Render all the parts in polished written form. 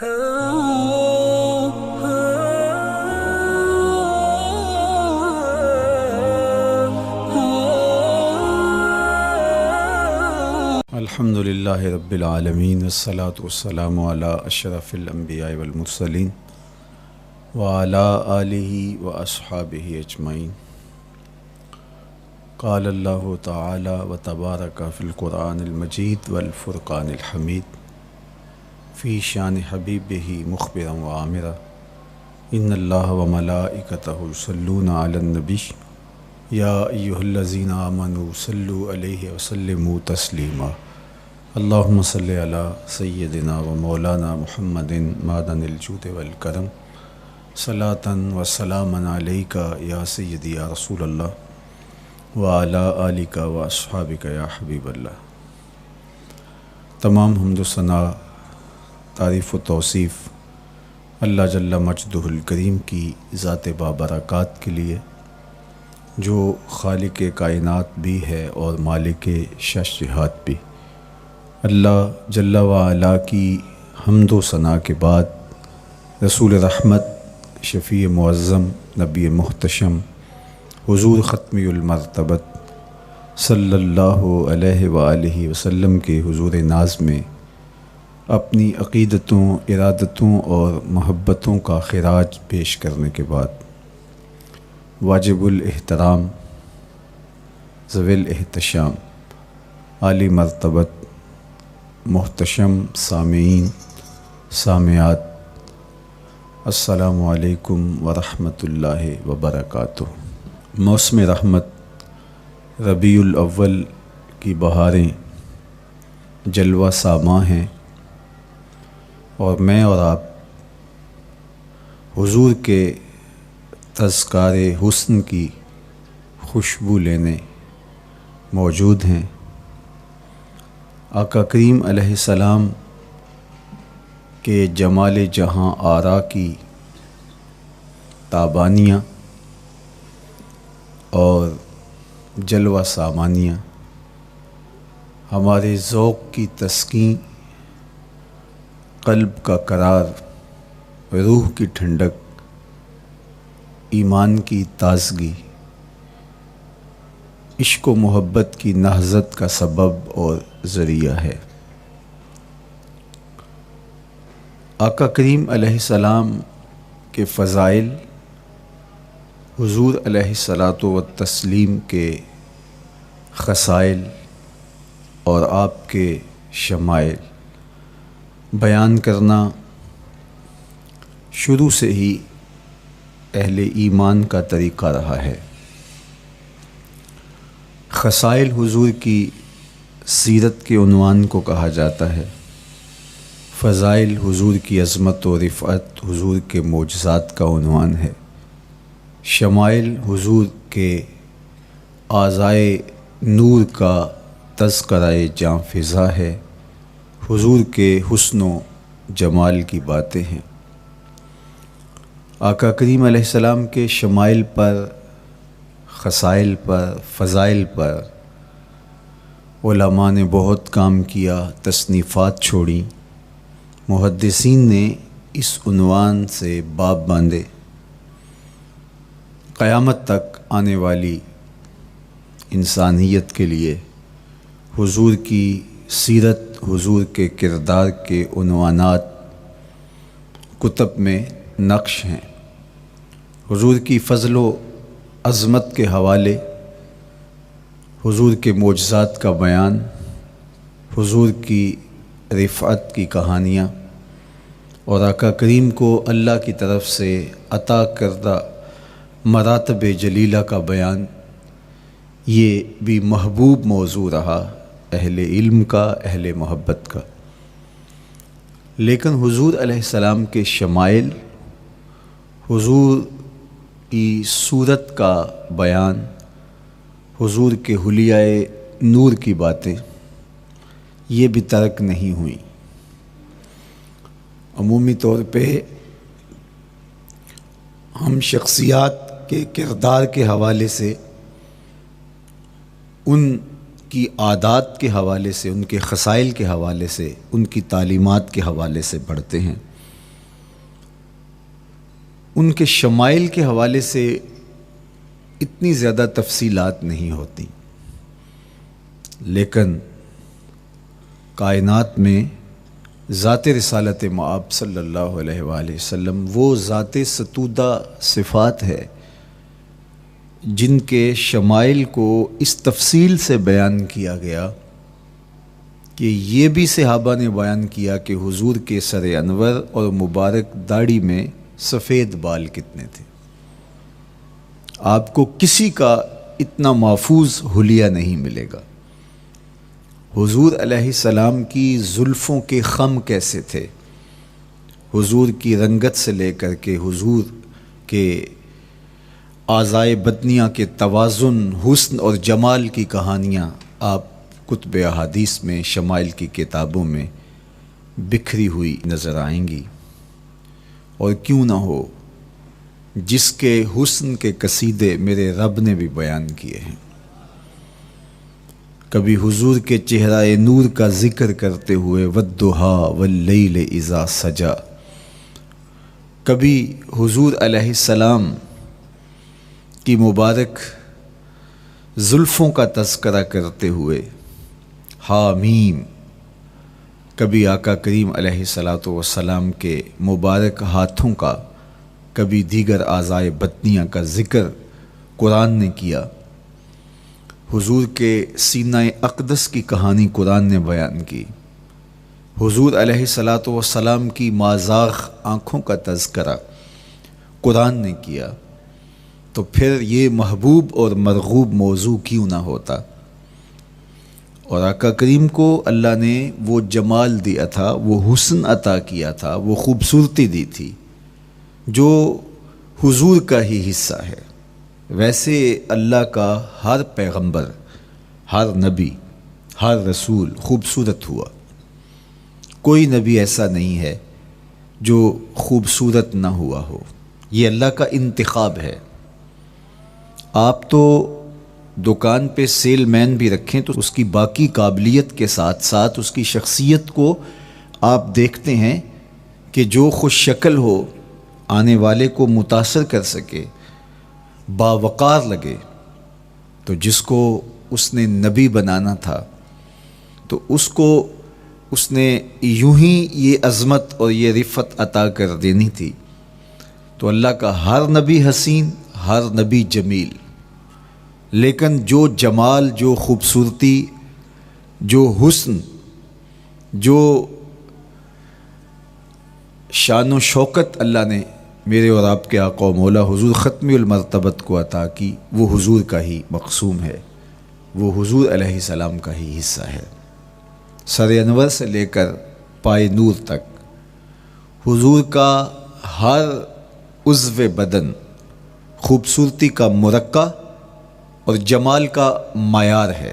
الحمد للہ رب العالمین والصلاة والسلام علی اشرف الانبیاء والمرسلین وعلی آلہ واصحابہ اجمعین۔ قال اللہ تعالی وتبارک فی القرآن المجید والفرقان الحمید فی شان حبیبہ مخبرا وعامرا ان اللہ وملائکتہ یصلون علی النبی یا ایہا الذین آمنوا صلوا علیہ وسلموا تسلیما۔ اللہم صلی علی سیدنا و مولانا محمد معدن الجود والکرم صلاۃ و سلاما علیک یا سیدی یا رسول اللہ وعلی آلک و اصحابک یا حبیب اللہ۔ تمام حمد و ثنا، تعریف و توصیف اللہ جل مجدہ الکریم کی ذات بابرکات کے لیے، جو خالق کائنات بھی ہے اور مالک شش جہات بھی۔ اللہ جل وعلا کی حمد و ثنا کے بعد رسول رحمت، شفیع معظم، نبی محتشم، حضور ختمی المرتبت صلی اللہ علیہ وآلہ وسلم کے حضور ناز میں اپنی عقیدتوں، ارادتوں اور محبتوں کا خراج پیش کرنے کے بعد واجب الاحترام، ذوی الاحتشام، عالی مرتبت محتشم سامعین، سامعات، السلام علیکم ورحمۃ اللہ وبرکاتہ۔ موسم رحمت ربیع الاول کی بہاریں جلوہ ساماں ہیں، اور میں اور آپ حضور کے تذکار حسن کی خوشبو لینے موجود ہیں۔ آقا کریم علیہ السلام کے جمال جہاں آرا کی تابانیاں اور جلوہ سامانیاں ہمارے ذوق کی تسکین، قلب کا قرار، روح کی ٹھنڈک، ایمان کی تازگی، عشق و محبت کی نہضت کا سبب اور ذریعہ ہے۔ آقا کریم علیہ السلام کے فضائل، حضور علیہ الصلاۃ والتسلیم کے خصائل اور آپ کے شمائل بیان کرنا شروع سے ہی اہل ایمان کا طریقہ رہا ہے۔ خصائل حضور کی سیرت کے عنوان کو کہا جاتا ہے، فضائل حضور کی عظمت و رفعت حضور کے معجزات کا عنوان ہے، شمائل حضور کے اعضائے نور کا تذکرہ جاں فضا ہے، حضور کے حسن و جمال کی باتیں ہیں۔ آقا کریم علیہ السلام کے شمائل پر، خصائل پر، فضائل پر علماء نے بہت کام کیا، تصنیفات چھوڑیں، محدثین نے اس عنوان سے باب باندھے۔ قیامت تک آنے والی انسانیت کے لیے حضور کی سیرت، حضور کے کردار کے عنوانات کتب میں نقش ہیں۔ حضور کی فضل و عظمت کے حوالے، حضور کے معجزات کا بیان، حضور کی رفعت کی کہانیاں اور آقا کریم کو اللہ کی طرف سے عطا کردہ مراتب جلیلہ کا بیان، یہ بھی محبوب موضوع رہا اہل علم کا، اہل محبت کا۔ لیکن حضور علیہ السلام کے شمائل، حضور کی صورت کا بیان، حضور کے حلیہ نور کی باتیں، یہ بھی ترک نہیں ہوئیں۔ عمومی طور پہ ہم شخصیات کے کردار کے حوالے سے، ان کی عادات کے حوالے سے، ان کے خصائل کے حوالے سے، ان کی تعلیمات کے حوالے سے پڑھتے ہیں، ان کے شمائل کے حوالے سے اتنی زیادہ تفصیلات نہیں ہوتی، لیکن کائنات میں ذات رسالت مآب صلی اللہ علیہ وآلہ وسلم وہ ذات ستودہ صفات ہے جن کے شمائل کو اس تفصیل سے بیان کیا گیا کہ یہ بھی صحابہ نے بیان کیا کہ حضور کے سر انور اور مبارک داڑھی میں سفید بال کتنے تھے۔ آپ کو کسی کا اتنا محفوظ حلیہ نہیں ملے گا۔ حضور علیہ السلام کی زلفوں کے خم کیسے تھے، حضور کی رنگت سے لے کر کے حضور کے اعضائے بدنیہ کے توازن، حسن اور جمال کی کہانیاں آپ کتب احادیث میں، شمائل کی کتابوں میں بکھری ہوئی نظر آئیں گی۔ اور کیوں نہ ہو، جس کے حسن کے قصیدے میرے رب نے بھی بیان کیے ہیں۔ کبھی حضور کے چہرہ نور کا ذکر کرتے ہوئے والضحیٰ واللیل اذا سجا، کبھی حضور علیہ السلام کی مبارک زلفوں کا تذکرہ کرتے ہوئے حامیم، کبھی آقا کریم علیہ الصلاۃ والسلام کے مبارک ہاتھوں کا، کبھی دیگر اعضائے بدنیہ کا ذکر قرآن نے کیا۔ حضور کے سینہ اقدس کی کہانی قرآن نے بیان کی۔ حضور علیہ الصلاۃ والسلام کی مازاغ آنکھوں کا تذکرہ قرآن نے کیا، تو پھر یہ محبوب اور مرغوب موضوع کیوں نہ ہوتا۔ اور آقا کریم کو اللہ نے وہ جمال دیا تھا، وہ حسن عطا کیا تھا، وہ خوبصورتی دی تھی جو حضور کا ہی حصہ ہے۔ ویسے اللہ کا ہر پیغمبر، ہر نبی، ہر رسول خوبصورت ہوا۔ کوئی نبی ایسا نہیں ہے جو خوبصورت نہ ہوا ہو، یہ اللہ کا انتخاب ہے۔ آپ تو دکان پہ سیل مین بھی رکھیں تو اس کی باقی قابلیت کے ساتھ ساتھ اس کی شخصیت کو آپ دیکھتے ہیں کہ جو خوش شکل ہو، آنے والے کو متاثر کر سکے، باوقار لگے، تو جس کو اس نے نبی بنانا تھا تو اس کو اس نے یوں ہی یہ عظمت اور یہ رفعت عطا کر دینی تھی۔ تو اللہ کا ہر نبی حسین، ہر نبی جمیل، لیکن جو جمال، جو خوبصورتی، جو حسن، جو شان و شوکت اللہ نے میرے اور آپ کے آقا و مولا حضور ختمی المرتبت کو عطا کی، وہ حضور کا ہی مقسوم ہے، وہ حضور علیہ السلام کا ہی حصہ ہے۔ سر انور سے لے کر پائے نور تک حضور کا ہر عضو بدن خوبصورتی کا مرقع اور جمال کا معیار ہے۔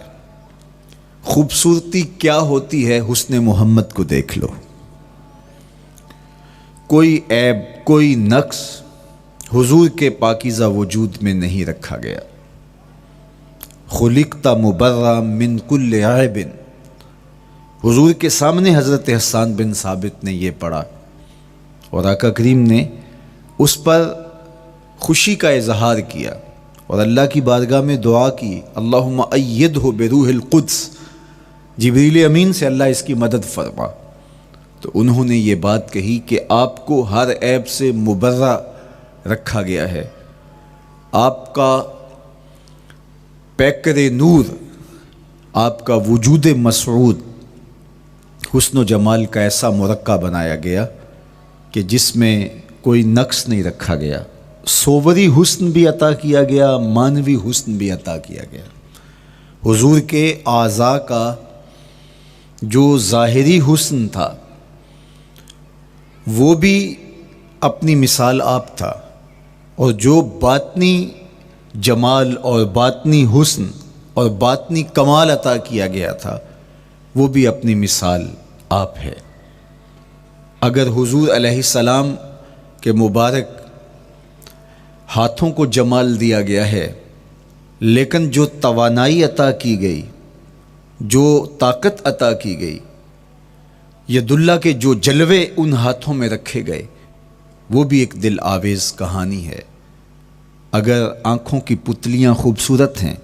خوبصورتی کیا ہوتی ہے، حسن محمد کو دیکھ لو۔ کوئی عیب، کوئی نقص حضور کے پاکیزہ وجود میں نہیں رکھا گیا۔ خلقت مبرأ من کل عیب، حضور کے سامنے حضرت حسان بن ثابت نے یہ پڑھا اور آقا کریم نے اس پر خوشی کا اظہار کیا اور اللہ کی بارگاہ میں دعا کی، اللہم ایدہ بروح القدس، جبریل امین سے اللہ اس کی مدد فرما۔ تو انہوں نے یہ بات کہی کہ آپ کو ہر عیب سے مبرہ رکھا گیا ہے، آپ کا پیکر نور، آپ کا وجود مسعود حسن و جمال کا ایسا مرقع بنایا گیا کہ جس میں کوئی نقص نہیں رکھا گیا۔ صوری حسن بھی عطا کیا گیا، مانوی حسن بھی عطا کیا گیا۔ حضور کے اعضاء کا جو ظاہری حسن تھا وہ بھی اپنی مثال آپ تھا، اور جو باطنی جمال اور باطنی حسن اور باطنی کمال عطا کیا گیا تھا وہ بھی اپنی مثال آپ ہے۔ اگر حضور علیہ السلام کے مبارک ہاتھوں کو جمال دیا گیا ہے، لیکن جو توانائی عطا کی گئی، جو طاقت عطا کی گئی، ید اللہ کے جو جلوے ان ہاتھوں میں رکھے گئے، وہ بھی ایک دل آویز کہانی ہے۔ اگر آنکھوں کی پتلیاں خوبصورت ہیں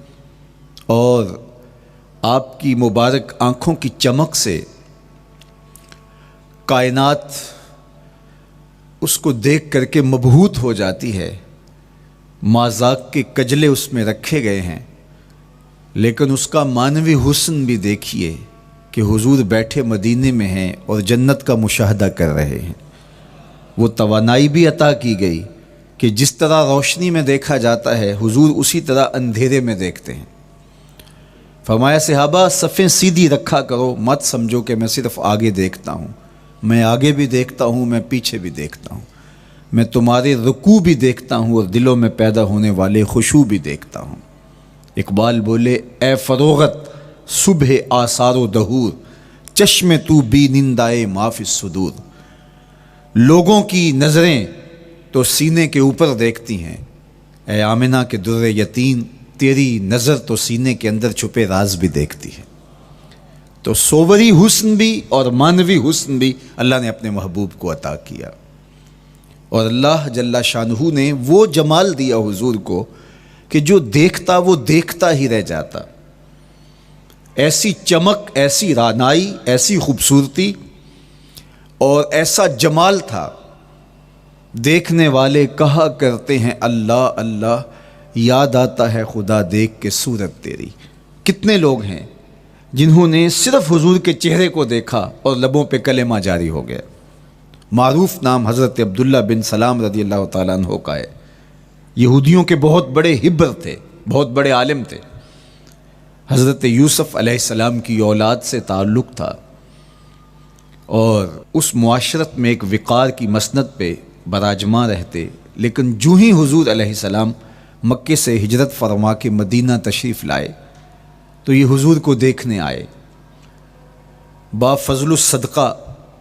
اور آپ کی مبارک آنکھوں کی چمک سے کائنات اس کو دیکھ کر کے مبہوت ہو جاتی ہے، مازاق کے کجلے اس میں رکھے گئے ہیں، لیکن اس کا معنوی حسن بھی دیکھیے کہ حضور بیٹھے مدینے میں ہیں اور جنت کا مشاہدہ کر رہے ہیں۔ وہ توانائی بھی عطا کی گئی کہ جس طرح روشنی میں دیکھا جاتا ہے حضور اسی طرح اندھیرے میں دیکھتے ہیں۔ فرمایا صحابہ صفیں سیدھی رکھا کرو، مت سمجھو کہ میں صرف آگے دیکھتا ہوں، میں آگے بھی دیکھتا ہوں، میں پیچھے بھی دیکھتا ہوں، میں تمہارے رکوع بھی دیکھتا ہوں اور دلوں میں پیدا ہونے والے خشوع بھی دیکھتا ہوں۔ اقبال بولے اے فروغت صبح آثار و دہور، چشم تو بی نندائے ما فی الصدور۔ لوگوں کی نظریں تو سینے کے اوپر دیکھتی ہیں، اے آمنہ کے در یتیم تیری نظر تو سینے کے اندر چھپے راز بھی دیکھتی ہے۔ تو صوری حسن بھی اور معنوی حسن بھی اللہ نے اپنے محبوب کو عطا کیا، اور اللہ جل شانہ نے وہ جمال دیا حضور کو کہ جو دیکھتا وہ دیکھتا ہی رہ جاتا۔ ایسی چمک، ایسی رعنائی، ایسی خوبصورتی اور ایسا جمال تھا، دیکھنے والے کہا کرتے ہیں اللہ اللہ، یاد آتا ہے خدا دیکھ کے صورت تیری۔ کتنے لوگ ہیں جنہوں نے صرف حضور کے چہرے کو دیکھا اور لبوں پہ کلمہ جاری ہو گیا۔ معروف نام حضرت عبداللہ بن سلام رضی اللہ تعالیٰ عنہ کا ہے۔ یہودیوں کے بہت بڑے حبر تھے، بہت بڑے عالم تھے۔ حضرت یوسف علیہ السلام کی اولاد سے تعلق تھا، اور اس معاشرت میں ایک وقار کی مسند پہ براجماں رہتے، لیکن جو ہی حضور علیہ السلام مکے سے ہجرت فرما کے مدینہ تشریف لائے تو یہ حضور کو دیکھنے آئے۔ با فضل الصدقہ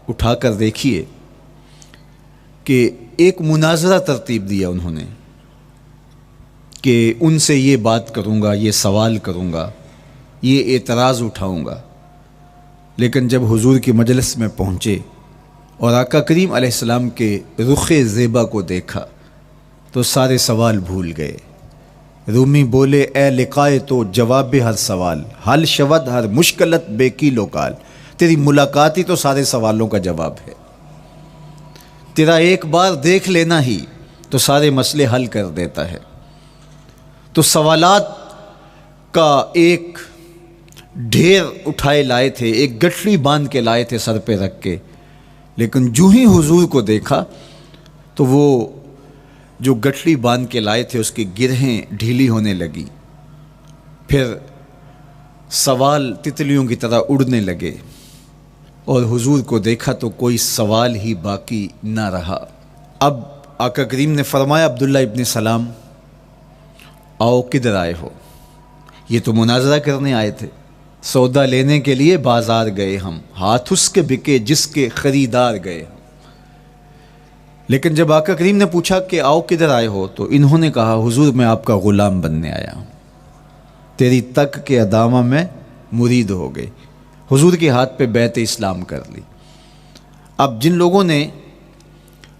اٹھا کر دیکھیے کہ ایک مناظرہ ترتیب دیا انہوں نے کہ ان سے یہ بات کروں گا، یہ سوال کروں گا، یہ اعتراض اٹھاؤں گا، لیکن جب حضور کی مجلس میں پہنچے اور آقا کریم علیہ السلام کے رخ زیبا کو دیکھا تو سارے سوال بھول گئے۔ رومی بولے اے لقائے تو جواب ہر سوال، حل شود ہر مشکلت بے کی لوکال۔ تیری ملاقات ہی تو سارے سوالوں کا جواب ہے، تیرا ایک بار دیکھ لینا ہی تو سارے مسئلے حل کر دیتا ہے۔ تو سوالات کا ایک ڈھیر اٹھائے لائے تھے، ایک گٹھڑی باندھ کے لائے تھے سر پہ رکھ کے، لیکن جو ہی حضور کو دیکھا تو وہ جو گٹھڑی باندھ کے لائے تھے اس کی گرہیں ڈھیلی ہونے لگی، پھر سوال تتلیوں کی طرح اڑنے لگے، اور حضور کو دیکھا تو کوئی سوال ہی باقی نہ رہا۔ اب آقا کریم نے فرمایا عبداللہ ابن سلام آؤ کدھر آئے ہو؟ یہ تو مناظرہ کرنے آئے تھے، سودا لینے کے لیے بازار گئے ہم، ہاتھ اس کے بکے جس کے خریدار گئے ہم۔ لیکن جب آقا کریم نے پوچھا کہ آؤ کدھر آئے ہو تو انہوں نے کہا حضور میں آپ کا غلام بننے آیا ہوں، تیری تک کے ادامہ میں مرید ہو گئے، حضور کے ہاتھ پہ بیعت اسلام کر لی۔ اب جن لوگوں نے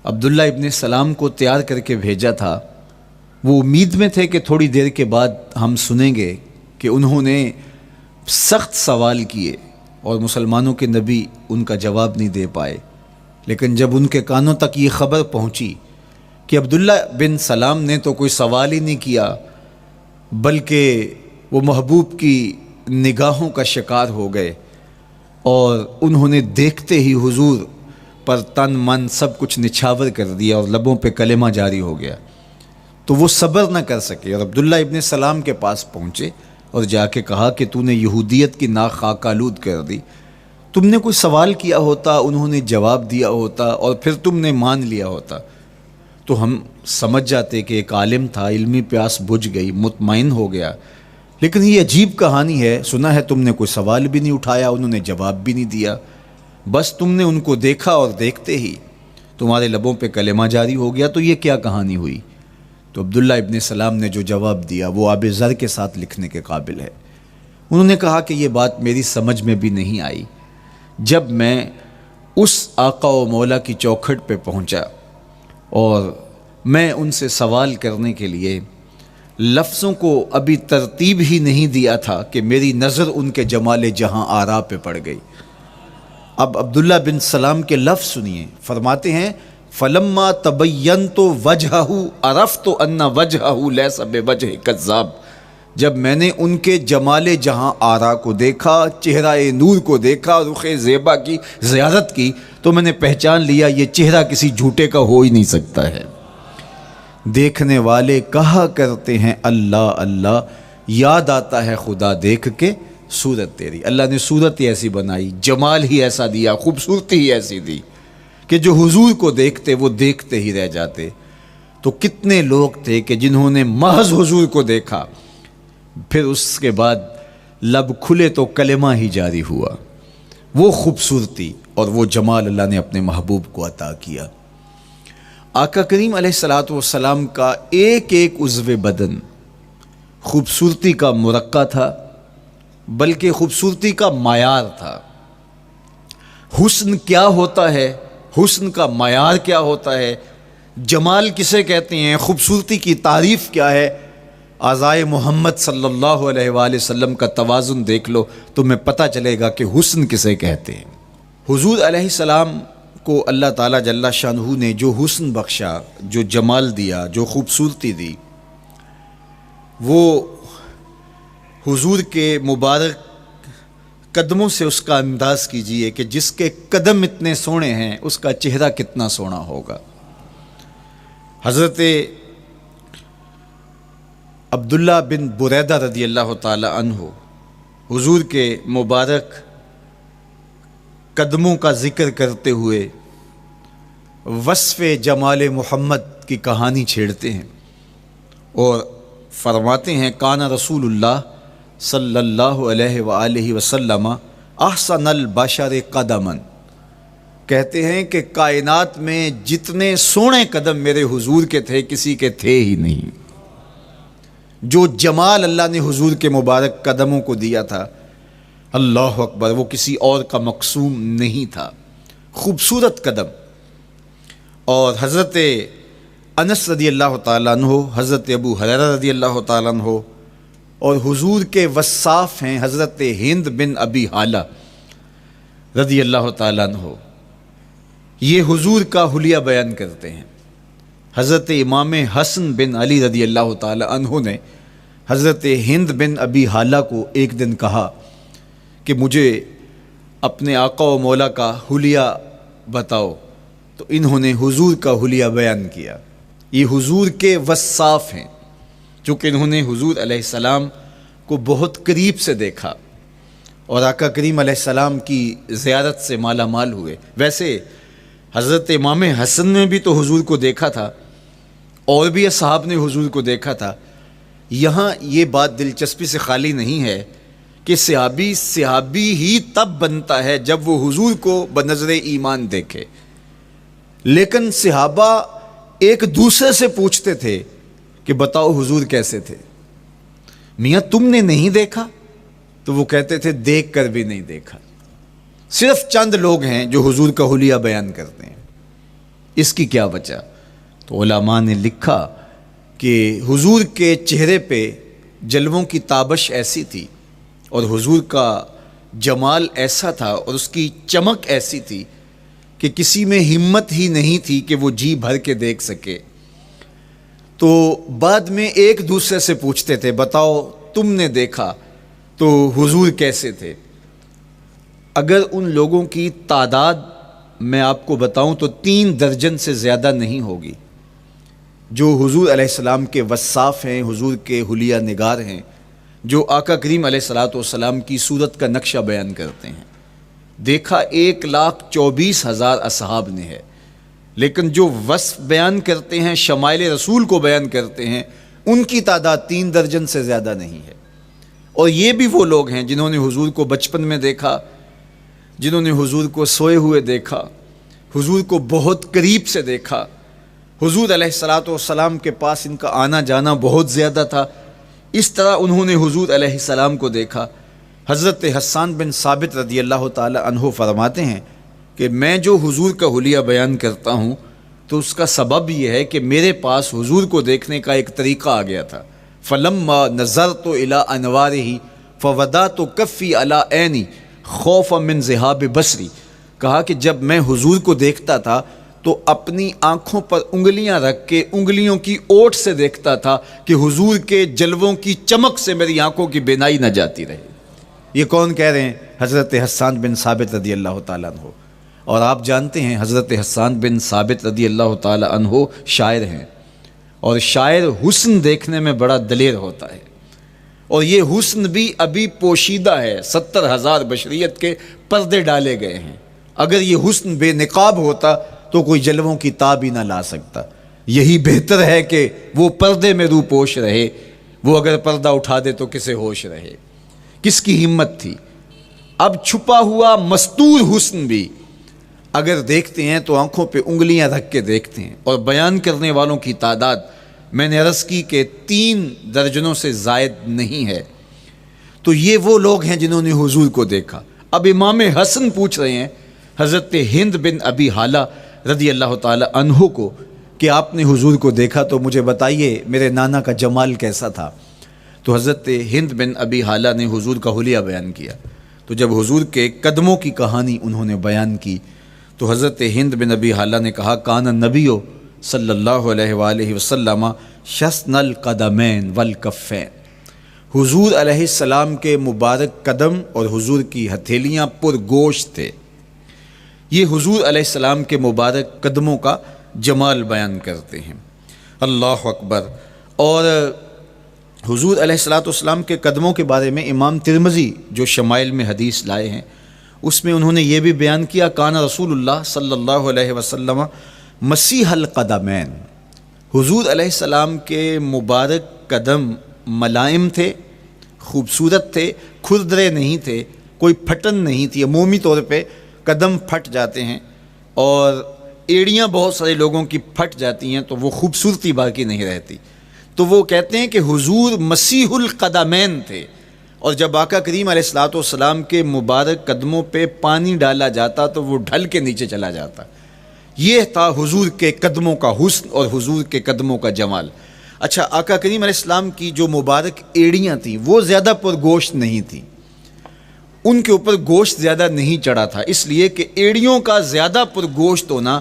عبداللہ ابن سلام کو تیار کر کے بھیجا تھا وہ امید میں تھے کہ تھوڑی دیر کے بعد ہم سنیں گے کہ انہوں نے سخت سوال کیے اور مسلمانوں کے نبی ان کا جواب نہیں دے پائے، لیکن جب ان کے کانوں تک یہ خبر پہنچی کہ عبداللہ بن سلام نے تو کوئی سوال ہی نہیں کیا بلکہ وہ محبوب کی نگاہوں کا شکار ہو گئے، اور انہوں نے دیکھتے ہی حضور پر تن من سب کچھ نچھاور کر دیا اور لبوں پہ کلمہ جاری ہو گیا، تو وہ صبر نہ کر سکے اور عبداللہ ابن سلام کے پاس پہنچے اور جا کے کہا کہ تو نے یہودیت کی ناک خاک آلود کر دی، تم نے کوئی سوال کیا ہوتا، انہوں نے جواب دیا ہوتا اور پھر تم نے مان لیا ہوتا تو ہم سمجھ جاتے کہ ایک عالم تھا، علمی پیاس بجھ گئی، مطمئن ہو گیا، لیکن یہ عجیب کہانی ہے، سنا ہے تم نے کوئی سوال بھی نہیں اٹھایا، انہوں نے جواب بھی نہیں دیا، بس تم نے ان کو دیکھا اور دیکھتے ہی تمہارے لبوں پہ کلمہ جاری ہو گیا، تو یہ کیا کہانی ہوئی؟ تو عبداللہ ابن سلام نے جو جواب دیا وہ آب زر کے ساتھ لکھنے کے قابل ہے۔ انہوں نے کہا کہ یہ بات میری سمجھ میں بھی نہیں آئی، جب میں اس آقا و مولا کی چوکھٹ پہ پہنچا اور میں ان سے سوال کرنے کے لیے لفظوں کو ابھی ترتیب ہی نہیں دیا تھا کہ میری نظر ان کے جمال جہاں آرا پہ پڑ گئی۔ اب عبداللہ بن سلام کے لفظ سنیے، فرماتے ہیں فلما تبینت وجہہ عرفت ان وجہہ لیس بوجہ کذاب، جب میں نے ان کے جمال جہاں آرا کو دیکھا، چہرہ نور کو دیکھا، رخ زیبا کی زیارت کی، تو میں نے پہچان لیا یہ چہرہ کسی جھوٹے کا ہو ہی نہیں سکتا ہے۔ دیکھنے والے کہا کرتے ہیں اللہ اللہ، یاد آتا ہے خدا دیکھ کے صورت تیری۔ اللہ نے صورت ہی ایسی بنائی، جمال ہی ایسا دیا، خوبصورتی ہی ایسی دی کہ جو حضور کو دیکھتے وہ دیکھتے ہی رہ جاتے۔ تو کتنے لوگ تھے کہ جنہوں نے محض حضور کو دیکھا، پھر اس کے بعد لب کھلے تو کلمہ ہی جاری ہوا۔ وہ خوبصورتی اور وہ جمال اللہ نے اپنے محبوب کو عطا کیا۔ آقا کریم علیہ الصلوۃ والسلام کا ایک ایک عضو بدن خوبصورتی کا مرقع تھا، بلکہ خوبصورتی کا معیار تھا۔ حسن کیا ہوتا ہے، حسن کا معیار کیا ہوتا ہے، جمال کسے کہتے ہیں، خوبصورتی کی تعریف کیا ہے، اعضائے محمد صلی اللہ علیہ وآلہ وسلم کا توازن دیکھ لو تو میں پتہ چلے گا کہ حسن کسے کہتے ہیں۔ حضور علیہ السلام کو اللہ تعالیٰ جل شانہ نے جو حسن بخشا، جو جمال دیا، جو خوبصورتی دی، وہ حضور کے مبارک قدموں سے اس کا انداز کیجئے کہ جس کے قدم اتنے سونے ہیں اس کا چہرہ کتنا سونا ہوگا۔ حضرت عبداللہ بن بریدہ رضی اللہ تعالی عنہ حضور کے مبارک قدموں کا ذکر کرتے ہوئے وصف جمال محمد کی کہانی چھیڑتے ہیں اور فرماتے ہیں کان رسول اللہ صلی اللہ علیہ وآلہ وسلم احسن البشر قدما، کہتے ہیں کہ کائنات میں جتنے سونے قدم میرے حضور کے تھے کسی کے تھے ہی نہیں۔ جو جمال اللہ نے حضور کے مبارک قدموں کو دیا تھا، اللہ اکبر، وہ کسی اور کا مقسوم نہیں تھا۔ خوبصورت قدم۔ اور حضرت انس رضی اللہ تعالیٰ عنہ، حضرت ابو ہریرہ رضی اللہ تعالیٰ عنہ، اور حضور کے وصاف ہیں حضرت ہند بن ابی حالہ رضی اللہ تعالیٰ عنہ، یہ حضور کا حلیہ بیان کرتے ہیں۔ حضرت امام حسن بن علی رضی اللہ تعالیٰ عنہ نے حضرت ہند بن ابی حالہ کو ایک دن کہا کہ مجھے اپنے آقا و مولا کا حلیہ بتاؤ، تو انہوں نے حضور کا حلیہ بیان کیا۔ یہ حضور کے وصاف ہیں، چونکہ انہوں نے حضور علیہ السلام کو بہت قریب سے دیکھا اور آقا کریم علیہ السلام کی زیارت سے مالا مال ہوئے۔ ویسے حضرت امام حسن نے بھی تو حضور کو دیکھا تھا، اور بھی اصحاب نے حضور کو دیکھا تھا۔ یہاں یہ بات دلچسپی سے خالی نہیں ہے کہ صحابی ہی تب بنتا ہے جب وہ حضور کو بنظر ایمان دیکھے، لیکن صحابہ ایک دوسرے سے پوچھتے تھے کہ بتاؤ حضور کیسے تھے؟ میاں تم نے نہیں دیکھا؟ تو وہ کہتے تھے دیکھ کر بھی نہیں دیکھا۔ صرف چند لوگ ہیں جو حضور کا حلیہ بیان کرتے ہیں۔ اس کی کیا وجہ؟ تو علماء نے لکھا کہ حضور کے چہرے پہ جلووں کی تابش ایسی تھی اور حضور کا جمال ایسا تھا اور اس کی چمک ایسی تھی کہ کسی میں ہمت ہی نہیں تھی کہ وہ جی بھر کے دیکھ سکے۔ تو بعد میں ایک دوسرے سے پوچھتے تھے بتاؤ تم نے دیکھا تو حضور کیسے تھے؟ اگر ان لوگوں کی تعداد میں آپ کو بتاؤں تو 3 درجن سے زیادہ نہیں ہوگی جو حضور علیہ السلام کے وصاف ہیں، حضور کے حلیہ نگار ہیں، جو آقا کریم علیہ الصلوۃ والسلام کی صورت کا نقشہ بیان کرتے ہیں۔ دیکھا 1,24,000 اصحاب نے ہے، لیکن جو وصف بیان کرتے ہیں، شمائل رسول کو بیان کرتے ہیں، ان کی تعداد 3 درجن سے زیادہ نہیں ہے۔ اور یہ بھی وہ لوگ ہیں جنہوں نے حضور کو بچپن میں دیکھا، جنہوں نے حضور کو سوئے ہوئے دیکھا، حضور کو بہت قریب سے دیکھا۔ حضور علیہ الصلوۃ والسلام کے پاس ان کا آنا جانا بہت زیادہ تھا، اس طرح انہوں نے حضور علیہ السلام کو دیکھا۔ حضرت حسان بن ثابت رضی اللہ تعالی عنہ فرماتے ہیں کہ میں جو حضور کا حلیہ بیان کرتا ہوں تو اس کا سبب یہ ہے کہ میرے پاس حضور کو دیکھنے کا ایک طریقہ آ گیا تھا. فلما نظرت الی انوارہ فودعت کفی علی عینی خوفا من ذہاب بصری. کہا کہ جب میں حضور کو دیکھتا تھا تو اپنی آنکھوں پر انگلیاں رکھ کے انگلیوں کی اوٹ سے دیکھتا تھا کہ حضور کے جلووں کی چمک سے میری آنکھوں کی بینائی نہ جاتی رہے. یہ کون کہہ رہے ہیں؟ حضرت حسان بن ثابت رضی اللہ تعالیٰ عنہ. اور آپ جانتے ہیں حضرت حسان بن ثابت رضی اللہ تعالیٰ عنہ شاعر ہیں، اور شاعر حسن دیکھنے میں بڑا دلیر ہوتا ہے، اور یہ حسن بھی ابھی پوشیدہ ہے. 70,000 بشریت کے پردے ڈالے گئے ہیں. اگر یہ حسن بے نقاب ہوتا تو کوئی جلووں کی تاب ہی نہ لا سکتا. یہی بہتر ہے کہ وہ پردے میں رو پوش رہے. وہ اگر پردہ اٹھا دے تو کسے ہوش رہے؟ کس کی ہمت تھی؟ اب چھپا ہوا مستور حسن بھی اگر دیکھتے ہیں تو آنکھوں پہ انگلیاں رکھ کے دیکھتے ہیں. اور بیان کرنے والوں کی تعداد میں نے عرض کی کہ 3 درجنوں سے زائد نہیں ہے. تو یہ وہ لوگ ہیں جنہوں نے حضور کو دیکھا. اب امام حسن پوچھ رہے ہیں حضرت ہند بن ابی حالہ رضی اللہ تعالی عنہ کو کہ آپ نے حضور کو دیکھا تو مجھے بتائیے میرے نانا کا جمال کیسا تھا. تو حضرت ہند بن ابی حالہ نے حضور کا حلیہ بیان کیا. تو جب حضور کے قدموں کی کہانی انہوں نے بیان کی تو حضرت ہند بن ابی حالہ نے کہا کان النبی صلی اللہ علیہ وآلہ وسلم شسن القدمین والکفین. حضور علیہ السلام کے مبارک قدم اور حضور کی ہتھیلیاں پر گوشت تھے. یہ حضور علیہ السلام کے مبارک قدموں کا جمال بیان کرتے ہیں. اللہ اکبر. اور حضور علیہ السلام کے قدموں کے بارے میں امام ترمذی جو شمائل میں حدیث لائے ہیں اس میں انہوں نے یہ بھی بیان کیا کان رسول اللہ صلی اللہ علیہ وسلم مسیح القدمین. حضور علیہ السلام کے مبارک قدم ملائم تھے، خوبصورت تھے، کھردرے نہیں تھے، کوئی پھٹن نہیں تھی. عمومی طور پہ قدم پھٹ جاتے ہیں اور ایڑیاں بہت سارے لوگوں کی پھٹ جاتی ہیں تو وہ خوبصورتی باقی نہیں رہتی. تو وہ کہتے ہیں کہ حضور مسیح القدمین تھے. اور جب آقا کریم علیہ السلام کے مبارک قدموں پہ پانی ڈالا جاتا تو وہ ڈھل کے نیچے چلا جاتا. یہ تھا حضور کے قدموں کا حسن اور حضور کے قدموں کا جمال. اچھا، آقا کریم علیہ السلام کی جو مبارک ایڑیاں تھیں وہ زیادہ پر گوشت نہیں تھیں، ان کے اوپر گوشت زیادہ نہیں چڑھا تھا، اس لیے کہ ایڑیوں کا زیادہ پر گوشت ہونا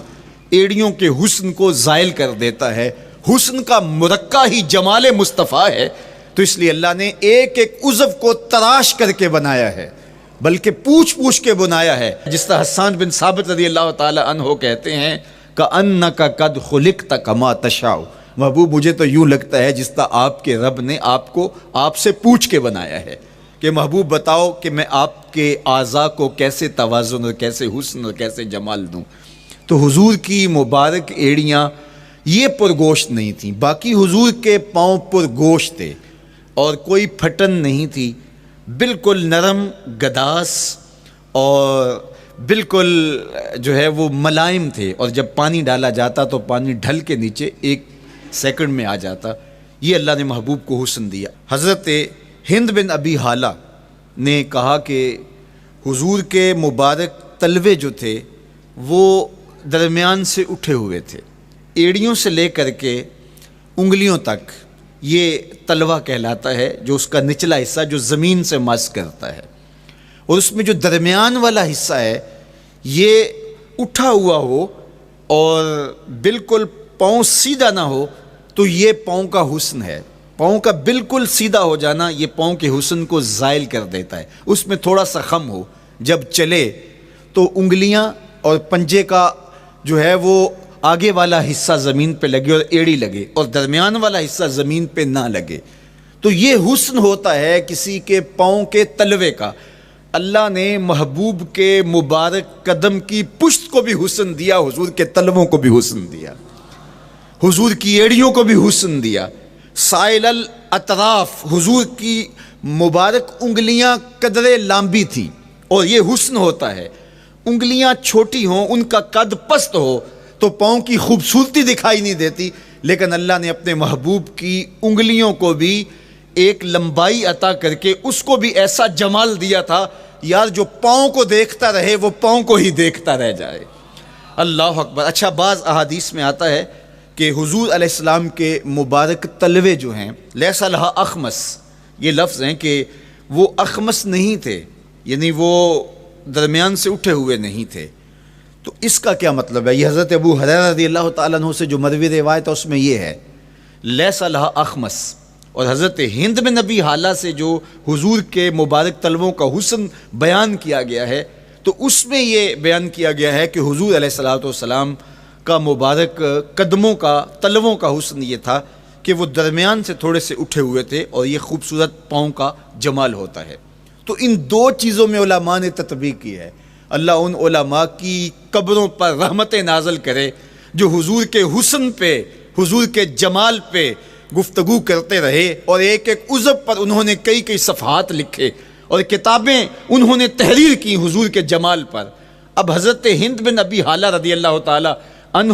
ایڑیوں کے حسن کو زائل کر دیتا ہے. حسن کا مرقع ہی جمال مصطفیٰ ہے، تو اس لیے اللہ نے ایک ایک عضو کو تراش کر کے بنایا ہے، بلکہ پوچھ پوچھ کے بنایا ہے. جس طرح حسان بن ثابت رضی اللہ تعالی عنہ کہتے ہیں کأنک قد خلقت کما تشاء. محبوب مجھے تو یوں لگتا ہے جس طرح آپ کے رب نے آپ کو آپ سے پوچھ کے بنایا ہے کہ محبوب بتاؤ کہ میں آپ کے اعضاء کو کیسے توازن اور کیسے حسن اور کیسے جمال دوں. تو حضور کی مبارک ایڑیاں یہ پرگوشت نہیں تھیں، باقی حضور کے پاؤں پرگوشت تھے اور کوئی پھٹن نہیں تھی، بالکل نرم گداس اور بالکل جو ہے وہ ملائم تھے. اور جب پانی ڈالا جاتا تو پانی ڈھل کے نیچے 1 سیکنڈ میں آ جاتا. یہ اللہ نے محبوب کو حسن دیا. حضرت ہند بن ابی حالہ نے کہا کہ حضور کے مبارک تلوے جو تھے وہ درمیان سے اٹھے ہوئے تھے، ایڑیوں سے لے کر کے انگلیوں تک یہ تلوہ کہلاتا ہے، جو اس کا نچلا حصہ جو زمین سے مس کرتا ہے، اور اس میں جو درمیان والا حصہ ہے یہ اٹھا ہوا ہو اور بالکل پاؤں سیدھا نہ ہو تو یہ پاؤں کا حسن ہے. پاؤں کا بالکل سیدھا ہو جانا یہ پاؤں کے حسن کو زائل کر دیتا ہے. اس میں تھوڑا سا خم ہو، جب چلے تو انگلیاں اور پنجے کا جو ہے وہ آگے والا حصہ زمین پہ لگے اور ایڑی لگے، اور درمیان والا حصہ زمین پہ نہ لگے. تو یہ حسن ہوتا ہے کسی کے پاؤں کے تلوے کا. اللہ نے محبوب کے مبارک قدم کی پشت کو بھی حسن دیا، حضور کے تلووں کو بھی حسن دیا، حضور کی ایڑیوں کو بھی حسن دیا. سائل الاطراف، حضور کی مبارک انگلیاں قدرے لامبی تھیں، اور یہ حسن ہوتا ہے. انگلیاں چھوٹی ہوں، ان کا قد پست ہو تو پاؤں کی خوبصورتی دکھائی نہیں دیتی، لیکن اللہ نے اپنے محبوب کی انگلیوں کو بھی ایک لمبائی عطا کر کے اس کو بھی ایسا جمال دیا تھا، یار جو پاؤں کو دیکھتا رہے وہ پاؤں کو ہی دیکھتا رہ جائے. اللہ اکبر۔ اچھا، بعض احادیث میں آتا ہے کہ حضور علیہ السلام کے مبارک تلوے جو ہیں، لیسا لہا اخمس، یہ لفظ ہیں کہ وہ اخمس نہیں تھے، یعنی وہ درمیان سے اٹھے ہوئے نہیں تھے۔ تو اس کا کیا مطلب ہے؟ یہ حضرت ابو ہریرہ رضی اللہ تعالیٰ عنہ سے جو مروی روایت ہے اس میں یہ ہے لیسا لہا اخمس، اور حضرت ہند بن نبی حالہ سے جو حضور کے مبارک تلووں کا حسن بیان کیا گیا ہے، تو اس میں یہ بیان کیا گیا ہے کہ حضور علیہ الصلوۃ والسلام کا مبارک قدموں کا تلووں کا حسن یہ تھا کہ وہ درمیان سے تھوڑے سے اٹھے ہوئے تھے، اور یہ خوبصورت پاؤں کا جمال ہوتا ہے۔ تو ان دو چیزوں میں علماء نے تطبیق کی ہے۔ اللہ ان علماء کی قبروں پر رحمت نازل کرے جو حضور کے حسن پہ، حضور کے جمال پہ گفتگو کرتے رہے، اور ایک ایک عضو پر انہوں نے کئی کئی صفحات لکھے اور کتابیں انہوں نے تحریر کی حضور کے جمال پر۔ اب حضرت ہند بن ابی حالہ رضی اللہ تعالی عنہ